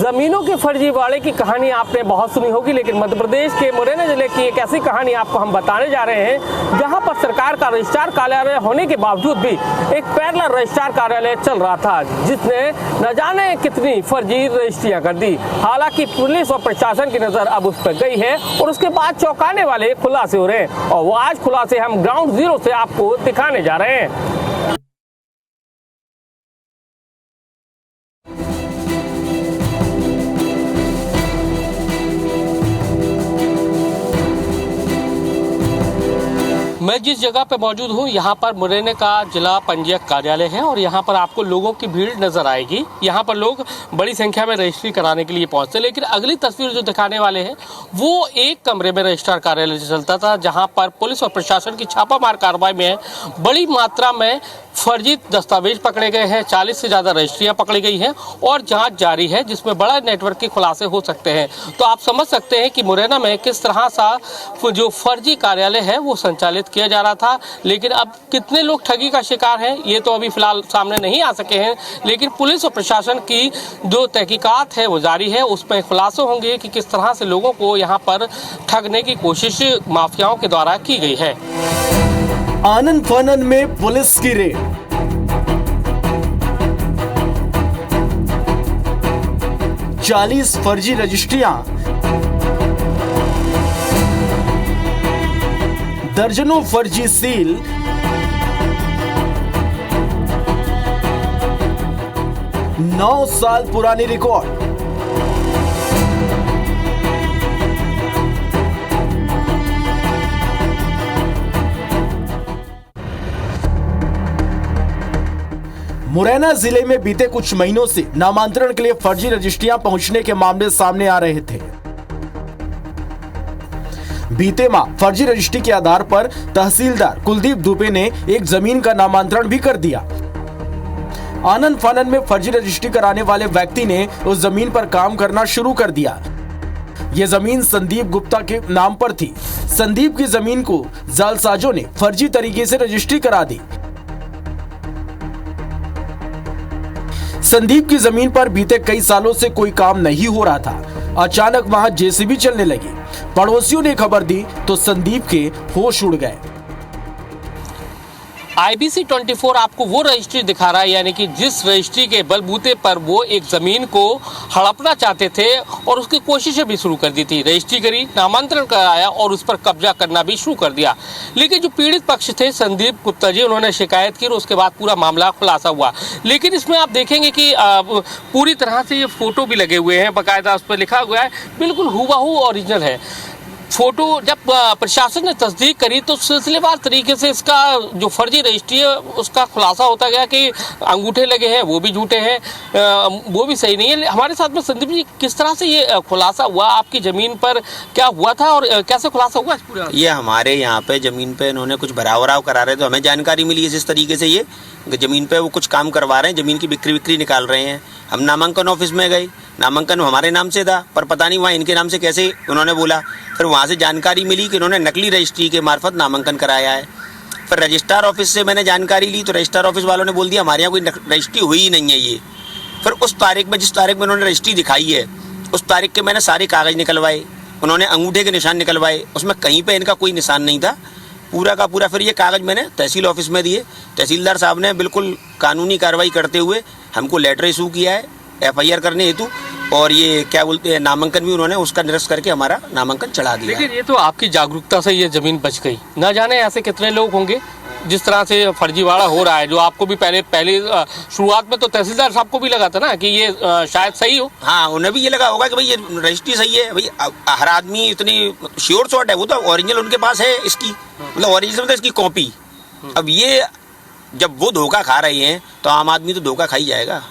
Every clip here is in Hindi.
जमीनों के फर्जीवाड़े की कहानी आपने बहुत सुनी होगी, लेकिन मध्य प्रदेश के मुरैना जिले की एक ऐसी कहानी आपको हम बताने जा रहे हैं जहां पर सरकार का रजिस्ट्रार कार्यालय होने के बावजूद भी एक पैरेलल रजिस्ट्रार कार्यालय चल रहा था, जिसने न जाने कितनी फर्जी रजिस्ट्रियां कर दी। हालांकि पुलिस और प्रशासन की नजर अब उस पर गई है और उसके बाद चौंकाने वाले खुलासे हो रहे हैं, और वो आज खुलासे हम ग्राउंड जीरो से आपको दिखाने जा रहे हैं। मैं जिस जगह पे मौजूद हूँ यहाँ पर मुरैना का जिला पंजीयक कार्यालय है और यहाँ पर आपको लोगों की भीड़ नजर आएगी। यहाँ पर लोग बड़ी संख्या में रजिस्ट्री कराने के लिए पहुँचते हैं, लेकिन अगली तस्वीर जो दिखाने वाले हैं वो एक कमरे में रजिस्ट्रार कार्यालय चलता था, जहाँ पर पुलिस और प्रशासन की छापामार कार्रवाई में बड़ी मात्रा में फर्जी दस्तावेज पकड़े गए हैं। 40 से ज़्यादा रजिस्ट्रियाँ पकड़ी गई हैं और जांच जारी है, जिसमें बड़ा नेटवर्क के खुलासे हो सकते हैं। तो आप समझ सकते हैं कि मुरैना में किस तरह सा जो फर्जी कार्यालय है वो संचालित किया जा रहा था। लेकिन अब कितने लोग ठगी का शिकार हैं ये तो अभी फिलहाल सामने नहीं आ सके हैं, लेकिन पुलिस और प्रशासन की जो तहकीकात है वो जारी है। उसमें खुलासे होंगे कि किस तरह से लोगों को यहाँ पर ठगने की कोशिश माफियाओं के द्वारा की गई है। आनन फानन में पुलिस की रेड। चालीस फर्जी रजिस्ट्रियां, दर्जनों फर्जी सील, नौ साल पुरानी रिकॉर्ड। मुरैना जिले में बीते कुछ महीनों से नामांतरण के लिए फर्जी रजिस्ट्रियां पहुंचने के मामले सामने आ रहे थे। बीते माह फर्जी रजिस्ट्री के आधार पर तहसीलदार कुलदीप दुबे ने एक जमीन का नामांतरण भी कर दिया। आनन फानन में फर्जी रजिस्ट्री कराने वाले व्यक्ति ने उस जमीन पर काम करना शुरू कर दिया। यह जमीन संदीप गुप्ता के नाम पर थी। संदीप की जमीन को जालसाजों ने फर्जी तरीके से रजिस्ट्री करा दी। संदीप की जमीन पर बीते कई सालों से कोई काम नहीं हो रहा था। अचानक वहां जेसीबी चलने लगी। पड़ोसियों ने खबर दी तो संदीप के होश उड़ गए। IBC 24 आपको वो रजिस्ट्री दिखा रहा है, यानी कि जिस रजिस्ट्री के बलबूते पर वो एक जमीन को हड़पना चाहते थे और उसकी कोशिशें भी शुरू कर दी थी। रजिस्ट्री करी, नामांतरण कराया और उस पर कब्जा करना भी शुरू कर दिया। लेकिन जो पीड़ित पक्ष थे संदीप गुप्ता जी, उन्होंने शिकायत की और उसके बाद पूरा मामला खुलासा हुआ। लेकिन इसमें आप देखेंगे कि पूरी तरह से ये फोटो भी लगे हुए हैं, बाकायदा उस पर लिखा हुआ है, बिल्कुल हूबहू ओरिजिनल है फोटो। जब प्रशासन ने तस्दीक करी तो सिलसिलेवार तरीके से इसका जो फर्जी रजिस्ट्री है उसका खुलासा होता गया कि अंगूठे लगे हैं वो भी झूठे हैं, वो भी सही नहीं है। हमारे साथ में संदीप जी, किस तरह से ये खुलासा हुआ, आपकी ज़मीन पर क्या हुआ था और कैसे खुलासा हुआ इस पूरा? ये हमारे यहाँ पे ज़मीन पे इन्होंने कुछ भराव करा रहे, तो हमें जानकारी मिली है जिस तरीके से ये ज़मीन पे वो कुछ काम करवा रहे हैं, ज़मीन की बिक्री निकाल रहे हैं। हम नामांकन ऑफिस में गए, नामांकन हमारे नाम से था पर पता नहीं वहाँ इनके नाम से कैसे उन्होंने बोला। फिर वहाँ से जानकारी मिली कि इन्होंने नकली रजिस्ट्री के मार्फत नामांकन कराया है। फिर रजिस्ट्रार ऑफिस से मैंने जानकारी ली तो रजिस्ट्रार ऑफिस वालों ने बोल दिया हमारे यहाँ कोई रजिस्ट्री हुई ही नहीं है ये। फिर उस तारीख में, जिस तारीख में उन्होंने रजिस्ट्री दिखाई है, उस तारीख के मैंने सारे कागज़ निकलवाए, उन्होंने अंगूठे के निशान निकलवाए, उसमें कहीं पर इनका कोई निशान नहीं था, पूरा का पूरा। फिर ये कागज़ मैंने तहसील ऑफिस में दिए। तहसीलदार साहब ने बिल्कुल कानूनी कार्रवाई करते हुए हमको लेटर इशू किया है FIR करने हेतु, और ये क्या बोलते हैं नामांकन भी उन्होंने उसका निरस्त करके हमारा नामांकन चढ़ा दिया। लेकिन ये तो आपकी जागरूकता से ये जमीन बच गई। ना जाने ऐसे कितने लोग होंगे जिस तरह से फर्जीवाड़ा हो रहा है, जो आपको भी पहले शुरुआत में तो तहसीलदार साहब को भी लगा था ना कि ये शायद सही हो। हाँ, उन्हें भी ये लगा होगा कि भाई ये रजिस्ट्री सही है। भाई हर आदमी इतनी श्योर शॉट है, वो तो ओरिजिनल उनके पास है इसकी, मतलब ओरिजिनल मतलब इसकी कॉपी। अब ये जब वो धोखा खा रहे हैं तो आम आदमी तो धोखा खा ही जाएगा।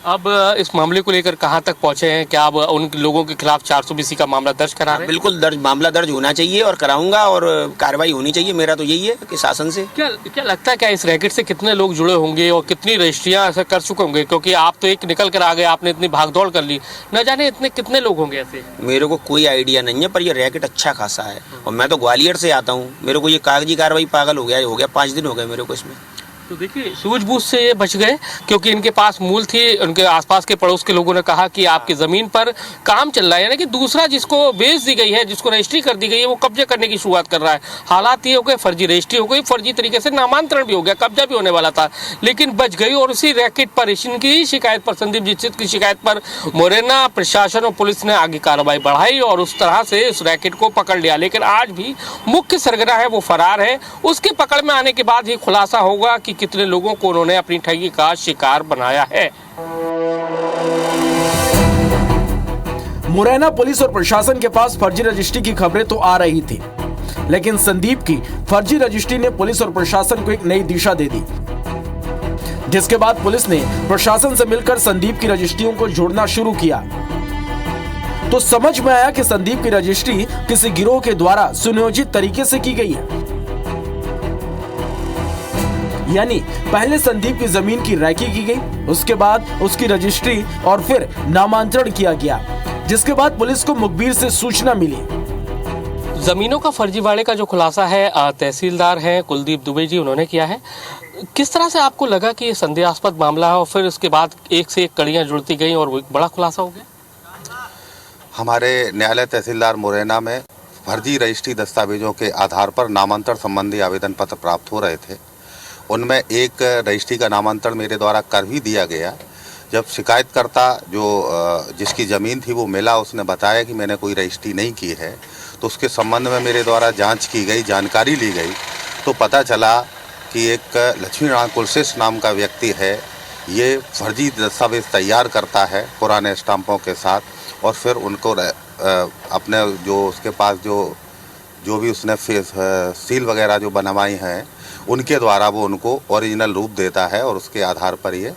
अब इस मामले को लेकर कहाँ तक पहुँचे हैं? क्या अब उन लोगों के खिलाफ 420 का मामला दर्ज करा रहे हैं? बिल्कुल मामला दर्ज होना चाहिए और कराऊंगा और कार्रवाई होनी चाहिए। मेरा तो यही है कि शासन से क्या लगता है, क्या इस रैकेट से कितने लोग जुड़े होंगे और कितनी रजिस्ट्रियां ऐसा कर चुके होंगे? क्योंकि आप तो एक निकल कर आ गए, आपने इतनी भागदौड़ कर ली, न जाने इतने कितने लोग होंगे ऐसे। मेरे को कोई आइडिया नहीं है, पर ये रैकेट अच्छा खासा है और मैं तो ग्वालियर से आता हूँ। मेरे को ये कागजी कार्रवाई पागल हो गया 5 दिन हो गए मेरे को इसमें। तो देखिए सूझबूझ से ये बच गए क्योंकि इनके पास मूल थी। उनके आसपास के पड़ोस के लोगों ने कहा कि आपकी ज़मीन पर काम चल रहा है, यानी कि दूसरा जिसको बेच दी गई है, जिसको रजिस्ट्री कर दी गई है, वो कब्जे करने की शुरुआत कर रहा है। हालात ये हो गए, फर्जी रजिस्ट्री हो गई, फर्जी तरीके से नामांतरण भी हो गया, कब्जा भी होने वाला था, लेकिन बच गई। और उसी रैकेट पर, इनकी शिकायत पर, संदीप दीक्षित की शिकायत पर मुरैना प्रशासन और पुलिस ने आगे कार्रवाई बढ़ाई और उस तरह से इस रैकेट को पकड़ लिया। लेकिन आज भी मुख्य सरगना है वो फरार है। उसके पकड़ में आने के बाद ही खुलासा होगा कि कितने लोगों को उन्होंने अपनी ठगी का शिकार बनाया है। मुरैना पुलिस और प्रशासन के पास फर्जी रजिस्ट्री की खबरें तो आ रही थी, लेकिन संदीप की फर्जी रजिस्ट्री ने पुलिस और प्रशासन को एक नई दिशा दे दी, जिसके बाद पुलिस ने प्रशासन से मिलकर संदीप की रजिस्ट्रियों को जोड़ना शुरू किया। तो समझ में आया कि संदीप की रजिस्ट्री किसी गिरोह के द्वारा सुनियोजित तरीके से की गई है। यानी पहले संदीप की जमीन की रैकी की गई, उसके बाद उसकी रजिस्ट्री और फिर नामांतरण किया गया, जिसके बाद पुलिस को मुखबिर से सूचना मिली। जमीनों का फर्जीवाड़े का जो खुलासा है तहसीलदार हैं कुलदीप दुबे जी, उन्होंने किया है। किस तरह से आपको लगा कि ये संदेहास्पद मामला है और फिर उसके बाद एक से एक कड़ियां जुड़ती गई और वो एक बड़ा खुलासा हो गया? हमारे न्यायालय तहसीलदार मुरैना में फर्जी रजिस्ट्री दस्तावेजों के आधार पर नामांतरण संबंधी आवेदन पत्र प्राप्त हो रहे थे। उनमें एक रजिस्ट्री का नामांतरण मेरे द्वारा कर भी दिया गया। जब शिकायतकर्ता जिसकी ज़मीन थी वो मिला, उसने बताया कि मैंने कोई रजिस्ट्री नहीं की है, तो उसके संबंध में मेरे द्वारा जांच की गई, जानकारी ली गई, तो पता चला कि एक लक्ष्मी नारायण कुलश्रेष्ठ नाम का व्यक्ति है, ये फर्जी दस्तावेज तैयार करता है पुराने स्टाम्पों के साथ, और फिर उनको अपने जो उसके पास जो भी उसने सील वगैरह जो बनवाई हैं, उनके द्वारा वो उनको ओरिजिनल रूप देता है और उसके आधार पर ये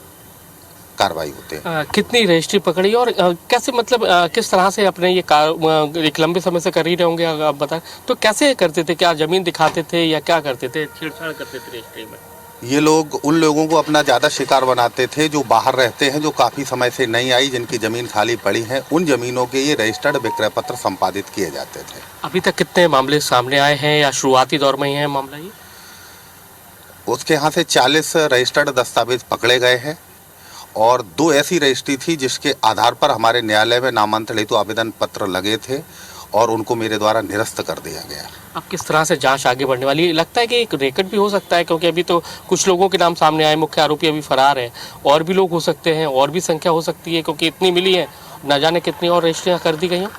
कार्रवाई होती है। कितनी रजिस्ट्री पकड़ी और कैसे, मतलब किस तरह से अपने ये एक लंबे समय से कर ही रहे होंगे, आप बताएं तो कैसे करते थे? क्या जमीन दिखाते थे या क्या करते थे, छेड़छाड़ करते थे रजिस्ट्री में? ये लोग उन लोगों को अपना ज़्यादा शिकार बनाते थे जो बाहर रहते हैं, जो काफ़ी समय से नहीं आई, जिनकी ज़मीन खाली पड़ी है, उन ज़मीनों के ये रजिस्टर्ड विक्रय पत्र संपादित किए जाते थे। अभी तक कितने मामले सामने आए हैं या शुरुआती दौर में ही है मामला ये? उसके यहाँ से 40 रजिस्टर्ड दस्तावेज पकड़े गए हैं और 2 ऐसी रजिस्ट्री थी जिसके आधार पर हमारे न्यायालय में नामांतरण हेतु आवेदन पत्र लगे थे और उनको मेरे द्वारा निरस्त कर दिया गया। अब किस तरह से जांच आगे बढ़ने वाली है? लगता है कि एक रेकर्ड भी हो सकता है, क्योंकि अभी तो कुछ लोगों के नाम सामने आए, मुख्य आरोपी अभी फरार है, और भी लोग हो सकते हैं, और भी संख्या हो सकती है, क्योंकि इतनी मिली है, न जाने कितनी और रजिस्ट्रियाँ कर दी गई हैं।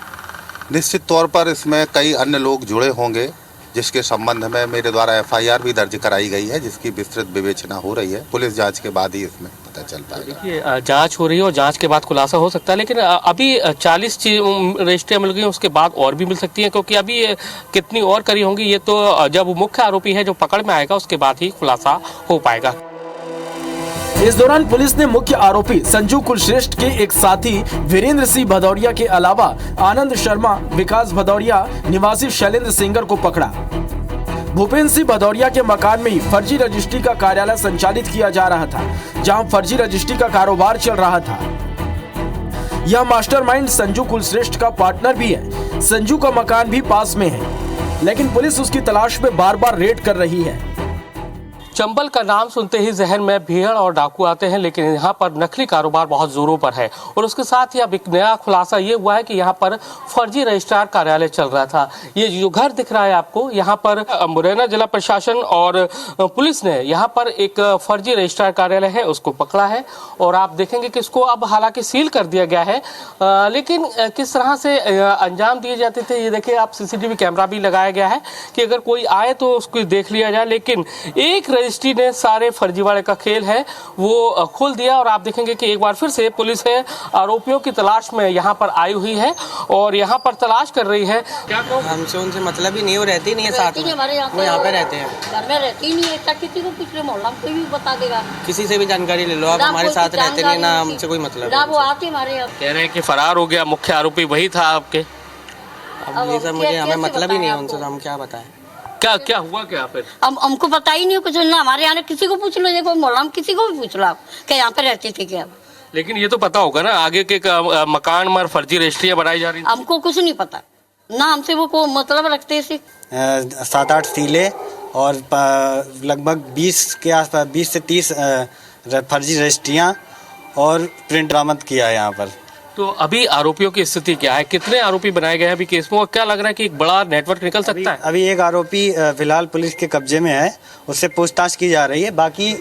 निश्चित तौर पर इसमें कई अन्य लोग जुड़े होंगे, जिसके संबंध में मेरे द्वारा FIR भी दर्ज कराई गई है, जिसकी विस्तृत विवेचना हो रही है। पुलिस जांच के बाद ही इसमें पता चल पाएगा। देखिए जांच हो रही है और जांच के बाद खुलासा हो सकता है, लेकिन अभी 40 रजिस्ट्रियाँ मिल गई, उसके बाद और भी मिल सकती हैं, क्योंकि अभी कितनी और करी होंगी ये तो जब मुख्य आरोपी है जो पकड़ में आएगा उसके बाद ही खुलासा हो पाएगा। इस दौरान पुलिस ने मुख्य आरोपी संजू कुलश्रेष्ठ के एक साथी वीरेंद्र सिंह भदौरिया के अलावा आनंद शर्मा, विकास भदौरिया निवासी शैलेंद्र सिंगर को पकड़ा। भूपेंद्र सिंह भदौरिया के मकान में ही फर्जी रजिस्ट्री का कार्यालय संचालित किया जा रहा था, जहां फर्जी रजिस्ट्री का कारोबार चल रहा था। यह मास्टरमाइंड संजू कुलश्रेष्ठ का पार्टनर भी है। संजू का मकान भी पास में है, लेकिन पुलिस उसकी तलाश में बार बार रेड कर रही है। चंबल का नाम सुनते ही जहन में भीड़ और डाकू आते हैं, लेकिन यहाँ पर नकली कारोबार बहुत जोरों पर है और उसके साथ ही अब एक नया खुलासा ये हुआ है कि यहाँ पर फर्जी रजिस्ट्रार कार्यालय चल रहा था। ये जो घर दिख रहा है आपको, यहाँ पर मुरैना जिला प्रशासन और पुलिस ने यहाँ पर एक फर्जी रजिस्ट्रार कार्यालय है उसको पकड़ा है और आप देखेंगे कि इसको अब हालांकि सील कर दिया गया है, लेकिन किस तरह से अंजाम दिए जाते थे ये देखिए आप। CCTV कैमरा भी लगाया गया है कि अगर कोई आए तो उसको देख लिया जाए, लेकिन एक रजिस्ट्री ने सारे फर्जीवाड़े का खेल है वो खोल दिया। और आप देखेंगे कि एक बार फिर से पुलिस है आरोपियों की तलाश में यहाँ पर आई हुई है और यहाँ पर तलाश कर रही है। क्या कहूँ, हमसे उनसे मतलब ही नहीं, वो रहती नहीं है साथ में, वो यहाँ पे रहते हैं, घर में रहती नहीं है। किसी को पूछ ले, मोहल्ला कोई भी बता देगा, किसी से भी जानकारी ले लो आप, हमारे साथ रहते नहीं ना, हमसे कोई मतलब वो आते हमारे यहाँ। कह रहे हैं कि फरार हो गया, मुख्य आरोपी वही था आपके। अब ये सब मुझे हमें मतलब ही नहीं है उनसे, हम क्या बताएं। क्या हुआ क्या फिर? हमको पता ही नहीं कुछ ना, हमारे यहाँ किसी को पूछ लो, देखो मोहल्ला में किसी को भी पूछ लो आप क्या यहाँ पे रहते थे क्या। लेकिन ये तो पता होगा ना आगे के मकान में फर्जी रजिस्ट्रियाँ बनाई जा रही। हमको कुछ नहीं पता ना, हमसे वो को मतलब रखते थे। 7-8 सीले और लगभग 20 के आसपास 20 से 30 फर्जी रजिस्ट्रियाँ और प्रिंट बरामद किया है यहाँ पर। तो अभी आरोपियों की स्थिति क्या है, कितने आरोपी बनाए गए हैं अभी केस में, और क्या लग रहा है कि एक बड़ा नेटवर्क निकल सकता है? अभी एक आरोपी फिलहाल पुलिस के कब्जे में है, उससे पूछताछ की जा रही है। बाकी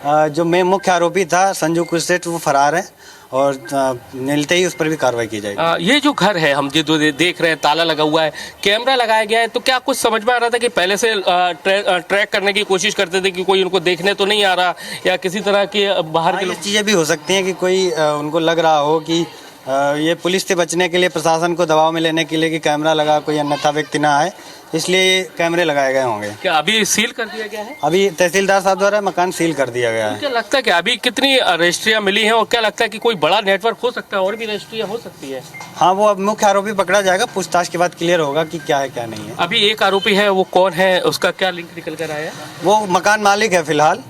जो मुख्य आरोपी था संजू कुशेट, वो फरार है और मिलते ही उस पर भी कार्रवाई की जाएगी। ये जो घर है हम जो देख रहे हैं, ताला लगा हुआ है, कैमरा लगाया गया है, तो क्या कुछ समझ में आ रहा था कि पहले से ट्रैक करने की कोशिश करते थे कि कोई उनको देखने तो नहीं आ रहा, या किसी तरह की बाहर की चीज़ें भी हो सकती हैं कि कोई उनको लग रहा हो कि ये पुलिस से बचने के लिए, प्रशासन को दबाव में लेने के लिए कि कैमरा लगा कोई अन्यथा व्यक्ति ना आए, इसलिए कैमरे लगाए गए होंगे। क्या अभी सील कर दिया गया है? अभी तहसीलदार साहब द्वारा मकान सील कर दिया गया है। क्या लगता है कि अभी कितनी रजिस्ट्रियाँ मिली हैं, और क्या लगता है कि कोई बड़ा नेटवर्क हो सकता है, और भी रजिस्ट्रियाँ हो सकती है? हाँ, वो अब मुख्य आरोपी पकड़ा जाएगा, पूछताछ के बाद क्लियर होगा कि क्या है क्या नहीं है। अभी एक आरोपी है, वो कौन है, उसका क्या लिंक निकल कर आया है? वो मकान मालिक है फिलहाल,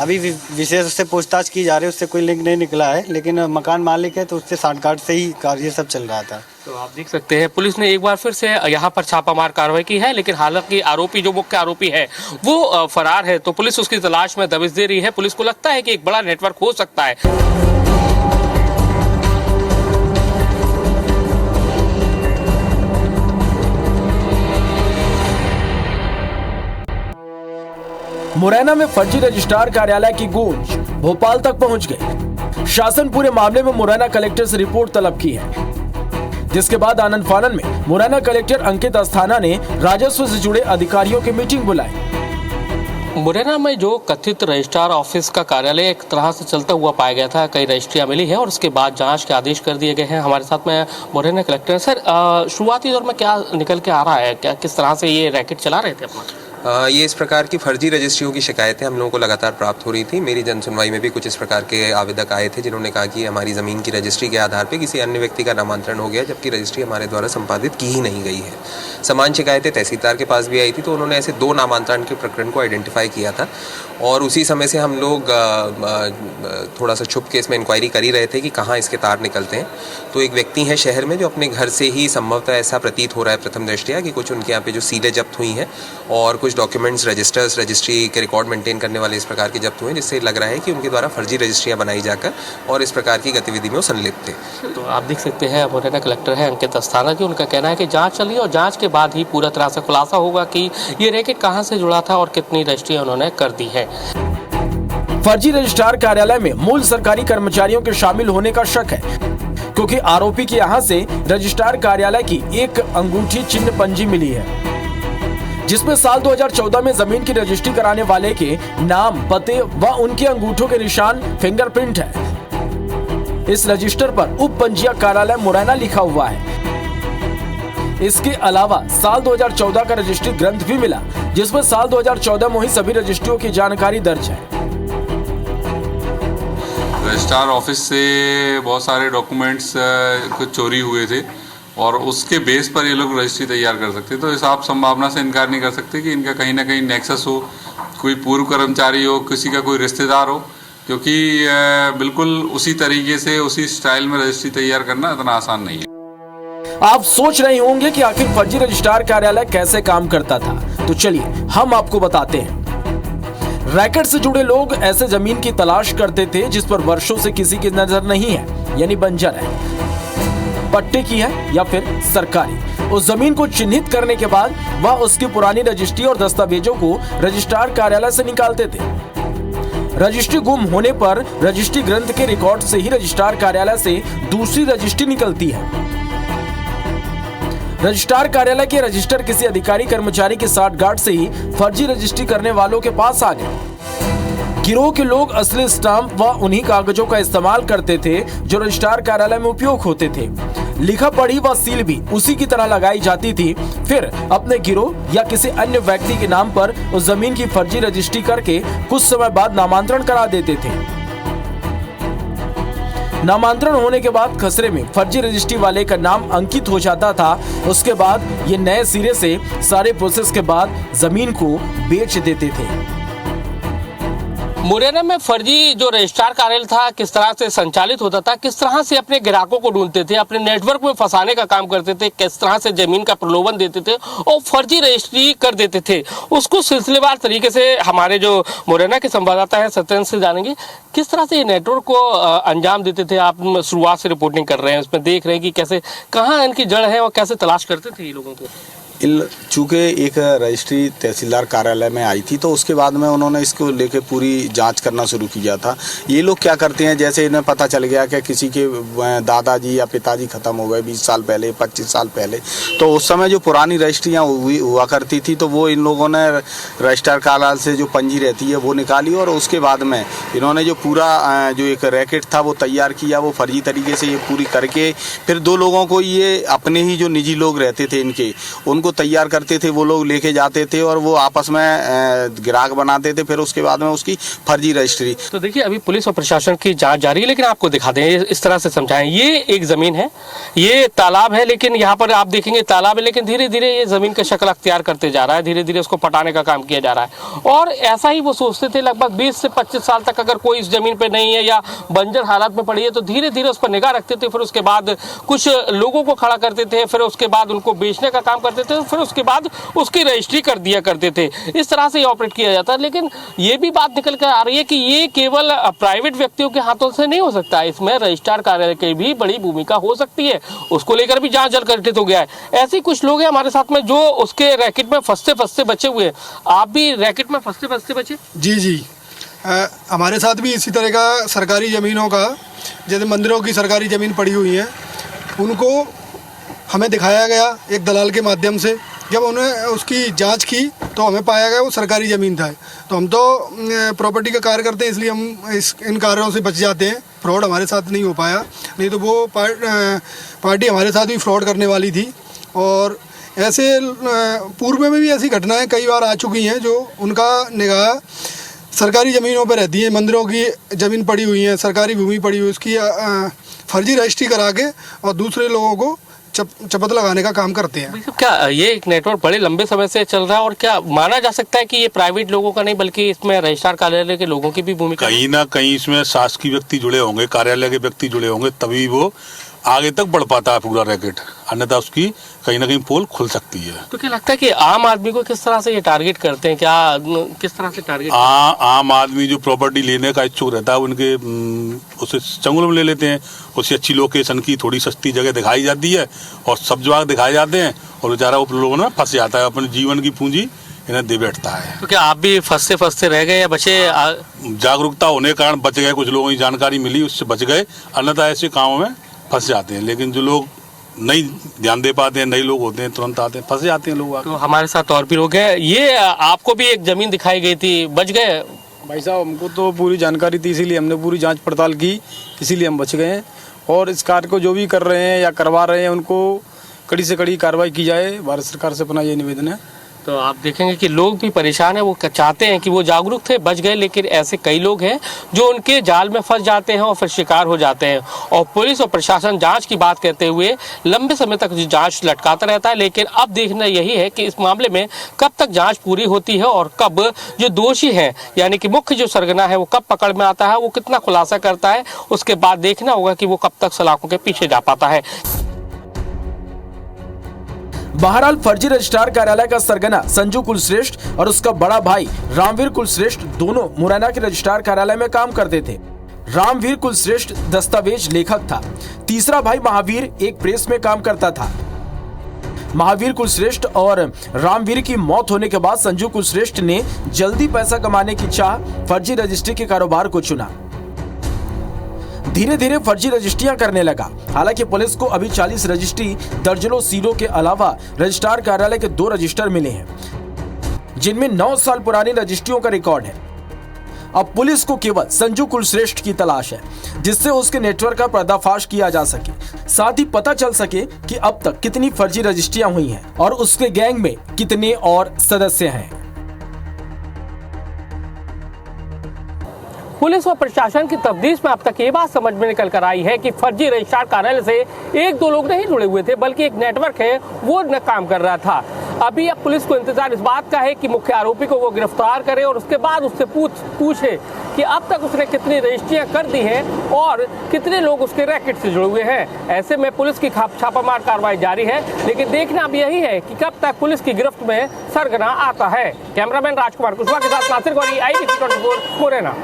अभी विशेष उससे पूछताछ की जा रही है, उससे कोई लिंक नहीं निकला है, लेकिन मकान मालिक है तो उससे सांठगांठ से ही कार्य सब चल रहा था। तो आप देख सकते हैं पुलिस ने एक बार फिर से यहाँ पर छापामार कार्रवाई की है, लेकिन हालांकि आरोपी जो मुख्य आरोपी है वो फरार है, तो पुलिस उसकी तलाश में दबिश दे रही है। पुलिस को लगता है कि एक बड़ा नेटवर्क हो सकता है। मुरैना में फर्जी रजिस्ट्रार कार्यालय की गूंज भोपाल तक पहुंच गई। शासन पूरे मामले में मुरैना कलेक्टर से रिपोर्ट तलब की है, जिसके बाद आनन फानन में मुरैना कलेक्टर अंकित अस्थाना ने राजस्व से जुड़े अधिकारियों की मीटिंग बुलाई। मुरैना में जो कथित रजिस्ट्रार ऑफिस का कार्यालय एक तरह से चलता हुआ पाया गया था, कई रजिस्ट्रियां मिली है और उसके बाद जांच के आदेश कर दिए गए हैं। हमारे साथ में मुरैना कलेक्टर। सर, शुरुआती दौर में क्या निकल के आ रहा है, क्या किस तरह से ये रैकेट चला रहे थे अपना? ये इस प्रकार की फर्जी रजिस्ट्रियों की शिकायतें हम लोगों को लगातार प्राप्त हो रही थी। मेरी जनसुनवाई में भी कुछ इस प्रकार के आवेदक आए थे जिन्होंने कहा कि हमारी ज़मीन की रजिस्ट्री के आधार पे किसी अन्य व्यक्ति का नामांतरण हो गया, जबकि रजिस्ट्री हमारे द्वारा संपादित की ही नहीं गई है। समान शिकायतें तहसीलदार के पास भी आई थी, तो उन्होंने ऐसे 2 नामांतरण के प्रकरण को आइडेंटिफाई किया था और उसी समय से हम लोग थोड़ा सा छुप के इसमें इंक्वायरी कर ही रहे थे कि कहाँ इसके तार निकलते हैं। तो एक व्यक्ति है शहर में जो अपने घर से ही, संभवतः ऐसा प्रतीत हो रहा है प्रथम दृष्टया, कि कुछ उनके यहाँ पे जो सीलें जब्त हुई हैं और कुछ डॉक्यूमेंट्स, रजिस्ट्री के रिकॉर्ड मेंटेन करने वाले इस प्रकार के जब्त हुए, जिससे लग रहा है कि उनके द्वारा फर्जी रजिस्ट्रियां बनाई जाकर और इस प्रकार की गतिविधि में वो संलिप्त थे। तो आप देख सकते हैं मुरैना कलेक्टर है अंकित अस्थाना जी, उनका कहना है कि जांच चली और जांच के बाद ही पूरा तरह से खुलासा होगा कि ये रैकेट कहां से जुड़ा था और कितनी रजिस्ट्रियां उन्होंने कर दी है। फर्जी रजिस्ट्रार कार्यालय में मूल सरकारी कर्मचारियों के शामिल होने का शक है, क्योंकि आरोपी के यहाँ से रजिस्ट्रार कार्यालय की एक अंगूठी चिन्ह पंजी मिली है, जिसमें साल 2014 में जमीन की रजिस्ट्री कराने वाले के नाम, पते व उनके अंगूठों के निशान, फिंगरप्रिंट है। इस रजिस्टर पर उप पंजीयक कार्यालय मुरैना लिखा हुआ है। इसके अलावा साल 2014 का रजिस्ट्री ग्रंथ भी मिला, जिसमें साल 2014 में ही सभी रजिस्ट्रियों की जानकारी दर्ज है। रजिस्ट्रार ऑफिस से बहुत सारे डॉक्यूमेंट्स कुछ चोरी हुए थे और उसके बेस पर ये लोग रजिस्ट्री तैयार कर सकते, तो इस आप संभावना से इनकार नहीं कर सकते कि इनका कहीं ना कहीं नेक्सस हो, कोई पूर्व कर्मचारी हो, किसी का कोई रिश्तेदार हो, क्योंकि बिल्कुल उसी तरीके से, उसी स्टाइल में रजिस्ट्री तैयार करना इतना आसान नहीं है। आप सोच रहे होंगे कि आखिर फर्जी रजिस्ट्रार कार्यालय कैसे काम करता था, तो चलिए हम आपको बताते हैं। रैकेट से जुड़े लोग ऐसे जमीन की तलाश करते थे जिस पर वर्षों से किसी की नजर नहीं है, यानी बंजर है, पट्टे की है या फिर सरकारी। उस जमीन को चिन्हित करने के बाद वह उसकी पुरानी रजिस्ट्री और दस्तावेजों को रजिस्ट्रार कार्यालय से निकालते थे। रजिस्ट्री गुम होने पर रजिस्ट्री ग्रंथ के रिकॉर्ड से ही रजिस्ट्रार कार्यालय से दूसरी रजिस्ट्री निकलती है। रजिस्ट्रार कार्यालय के रजिस्टर किसी अधिकारी कर्मचारी के साठगांठ से ही फर्जी रजिस्ट्री करने वालों के पास आ गए। गिरोह के लोग असली स्टाम्प व उन्हीं कागजों का इस्तेमाल करते थे जो रजिस्ट्रार कार्यालय में उपयोग होते थे। लिखा पढ़ी व सील भी उसी की तरह लगाई जाती थी। फिर अपने गिरोह या किसी अन्य व्यक्ति के नाम पर उस जमीन की फर्जी रजिस्ट्री करके कुछ समय बाद नामांतरण करा देते थे। नामांतरण होने के बाद खसरे में फर्जी रजिस्ट्री वाले का नाम अंकित हो जाता था। उसके बाद ये नए सिरे से सारे प्रोसेस के बाद जमीन को बेच देते थे। मुरैना में फर्जी जो रजिस्ट्रार कार्यालय था किस तरह से संचालित होता था, किस तरह से अपने ग्राहकों को ढूंढते थे, अपने नेटवर्क में फंसाने का काम करते थे, किस तरह से जमीन का प्रलोभन देते थे और फर्जी रजिस्ट्री कर देते थे, उसको सिलसिलेवार तरीके से हमारे जो मुरैना के संवाददाता हैं सत्येंद्र से जानेंगे किस तरह से ये नेटवर्क को अंजाम देते थे। आप शुरुआत से रिपोर्टिंग कर रहे हैं, उसमें देख रहे हैं कि कैसे कहाँ इनकी जड़ है और कैसे तलाश करते थे ये लोगों को। चूँकि एक रजिस्ट्री तहसीलदार कार्यालय में आई थी तो उसके बाद में उन्होंने इसको लेके पूरी जांच करना शुरू किया था। ये लोग क्या करते हैं, जैसे इन्हें पता चल गया कि किसी के दादाजी या पिताजी ख़त्म हो गए 20 साल पहले 25 साल पहले, तो उस समय जो पुरानी रजिस्ट्रियाँ हुआ करती थी तो वो इन लोगों ने रजिस्ट्रार कार्यालय से जो पंजी रहती है वो निकाली और उसके बाद में इन्होंने जो पूरा जो एक रैकेट था वो तैयार किया। वो फर्जी तरीके से ये पूरी करके फिर दो लोगों को, ये अपने ही जो निजी लोग रहते थे इनके, उनको तैयार करते थे, वो लोग लेके जाते थे और वो आपस में ग्राहक बनाते थे, फिर उसके बाद में उसकी फर्जी रजिस्ट्री। तो देखिए अभी पुलिस और प्रशासन की जांच जारी है, लेकिन आपको दिखा दें इस तरह से समझाएं। ये एक जमीन है, ये तालाब है, लेकिन यहाँ पर आप देखेंगे तालाब है, लेकिन धीरे धीरे ये जमीन का शक्ल अख्तियार करते जा रहा है, धीरे धीरे उसको पटाने का काम किया जा रहा है। और ऐसा ही वो सोचते थे लगभग 20 से 25 साल तक अगर कोई इस जमीन पे नहीं है या बंजर हालत में पड़ी है तो धीरे धीरे उस पर निगाह रखते थे, फिर उसके बाद कुछ लोगों को खड़ा करते थे, फिर उसके बाद उनको बेचने का काम करते थे, फिर उसके बाद उसकी रजिस्ट्री कर दिया करते थे। इस तरह से ऑपरेट किया जाता है। लेकिन ये भी बात निकल कर आ रही है कि ये केवल प्राइवेट व्यक्तियों के हाथों से नहीं हो सकता, इसमें रजिस्ट्रार कार्यालय की भी बड़ी भूमिका हो सकती है। उसको लेकर भी जांच जल्द गठित हो गया है। ऐसे कुछ लोग हैं हमारे साथ में जो उसके रैकेट में फंसते फंसते बचे हुए हैं। आप भी रैकेट में फंसते फंसते बचे? जी हमारे साथ भी इसी तरह का सरकारी ज़मीनों का, जैसे मंदिरों की सरकारी ज़मीन पड़ी हुई है, उनको हमें दिखाया गया एक दलाल के माध्यम से। जब उन्हें उसकी जांच की तो हमें पाया गया वो सरकारी ज़मीन था। तो हम तो प्रॉपर्टी का कार्य करते हैं, इसलिए हम इन कार्यों से बच जाते हैं। फ्रॉड हमारे साथ नहीं हो पाया, नहीं तो वो पार्टी हमारे साथ भी फ्रॉड करने वाली थी। और ऐसे पूर्व में भी ऐसी घटनाएं कई बार आ चुकी हैं जो उनका निगाह सरकारी ज़मीनों पर रहती है। मंदिरों की ज़मीन पड़ी हुई है, सरकारी भूमि पड़ी हुई, उसकी फर्जी रजिस्ट्री करा के और दूसरे लोगों को चपत लगाने का काम करते हैं। क्या ये एक नेटवर्क बड़े लंबे समय से चल रहा है और क्या माना जा सकता है कि ये प्राइवेट लोगों का नहीं बल्कि इसमें रजिस्ट्रार कार्यालय के लोगों की भी भूमिका? कहीं ना कहीं इसमें शासकीय व्यक्ति जुड़े होंगे, कार्यालय के व्यक्ति जुड़े होंगे, तभी वो आगे तक बढ़ पाता है पूरा रैकेट, अन्यथा उसकी कहीं ना कहीं पोल खुल सकती है। तो क्या लगता है कि आम आदमी को किस तरह से ये टारगेट करते हैं? क्या किस तरह से टारगेट? आम आदमी जो प्रॉपर्टी लेने का इच्छुक रहता है उनके उसे चंगुल में ले लेते हैं। उससे अच्छी लोकेशन की थोड़ी सस्ती जगह दिखाई जाती है और सब जगह दिखाए जाते हैं और बेचारा वो लोगों में फंस जाता है, अपने जीवन की पूंजी इन्हें दे बैठता है। तो क्या आप भी फंसते फंसते रह गए या बचे? जागरूकता होने के कारण बच गए, कुछ लोगों की जानकारी मिली उससे बच गए, अन्यथा ऐसे कामों में फंस जाते हैं। लेकिन जो लोग नहीं ध्यान दे पाते हैं, नए लोग होते हैं, तुरंत आते हैं, फंस जाते हैं लोग। तो हमारे साथ और भी लोग हैं। ये आपको भी एक जमीन दिखाई गई थी, बच गए? भाई साहब हमको तो पूरी जानकारी थी, इसीलिए हमने पूरी जांच पड़ताल की, इसीलिए हम बच गए हैं। और इस कार्य को जो भी कर रहे हैं या करवा रहे हैं उनको कड़ी से कड़ी कार्रवाई की जाए, भारत सरकार से अपना ये निवेदन है। तो आप देखेंगे कि लोग भी परेशान हैं, वो चाहते हैं कि वो जागरूक थे, बच गए, लेकिन ऐसे कई लोग हैं जो उनके जाल में फंस जाते हैं और फिर शिकार हो जाते हैं। और पुलिस और प्रशासन जांच की बात कहते हुए लंबे समय तक जांच लटकाता रहता है, लेकिन अब देखना यही है कि इस मामले में कब तक जांच पूरी होती है और कब जो दोषी है यानी कि मुख्य जो सरगना है वो कब पकड़ में आता है, वो कितना खुलासा करता है। उसके बाद देखना होगा कि वो कब तक सलाखों के पीछे जा पाता है। बहरहाल फर्जी रजिस्ट्रार कार्यालय का सरगना संजू कुलश्रेष्ठ और उसका बड़ा भाई रामवीर कुलश्रेष्ठ दोनों मुरैना के रजिस्ट्रार कार्यालय में काम करते थे। रामवीर कुलश्रेष्ठ दस्तावेज लेखक था। तीसरा भाई महावीर एक प्रेस में काम करता था। महावीर कुलश्रेष्ठ और रामवीर की मौत होने के बाद संजू कुलश्रेष्ठ ने जल्दी पैसा कमाने की चाह फर्जी रजिस्ट्री के कारोबार को चुना। धीरे धीरे फर्जी रजिस्ट्रियां करने लगा। हालांकि पुलिस को अभी 40 रजिस्ट्री, दर्जनों सीरों के अलावा रजिस्ट्रार कार्यालय के 2 रजिस्टर मिले हैं जिनमें 9 साल पुरानी रजिस्ट्रियों का रिकॉर्ड है। अब पुलिस को केवल संजू कुलश्रेष्ठ की तलाश है जिससे उसके नेटवर्क का पर्दाफाश किया जा सके, साथ ही पता चल सके कि अब तक कितनी फर्जी रजिस्ट्रियां हुई हैं और उसके गैंग में कितने और सदस्य हैं। पुलिस और प्रशासन की तफ्तीश में अब तक ये बात समझ में निकल कर आई है कि फर्जी रजिस्ट्रार कार्यालय से 1-2 लोग नहीं जुड़े हुए थे, बल्कि एक नेटवर्क है वो काम कर रहा था। अभी अब पुलिस को इंतजार इस बात का है कि मुख्य आरोपी को वो गिरफ्तार करे और उसके बाद उससे पूछे कि अब तक उसने कितनी रजिस्ट्रियां कर दी हैं और कितने लोग उसके रैकेट से जुड़े हुए हैं। ऐसे में पुलिस की छापामार कार्रवाई जारी है, लेकिन देखना अब यही है कि कब तक पुलिस की गिरफ्त में सरगना आता है। कैमरामैन राजकुमार कुशवाहा के साथ नासिर गौरी, IBC 24 मुरैना।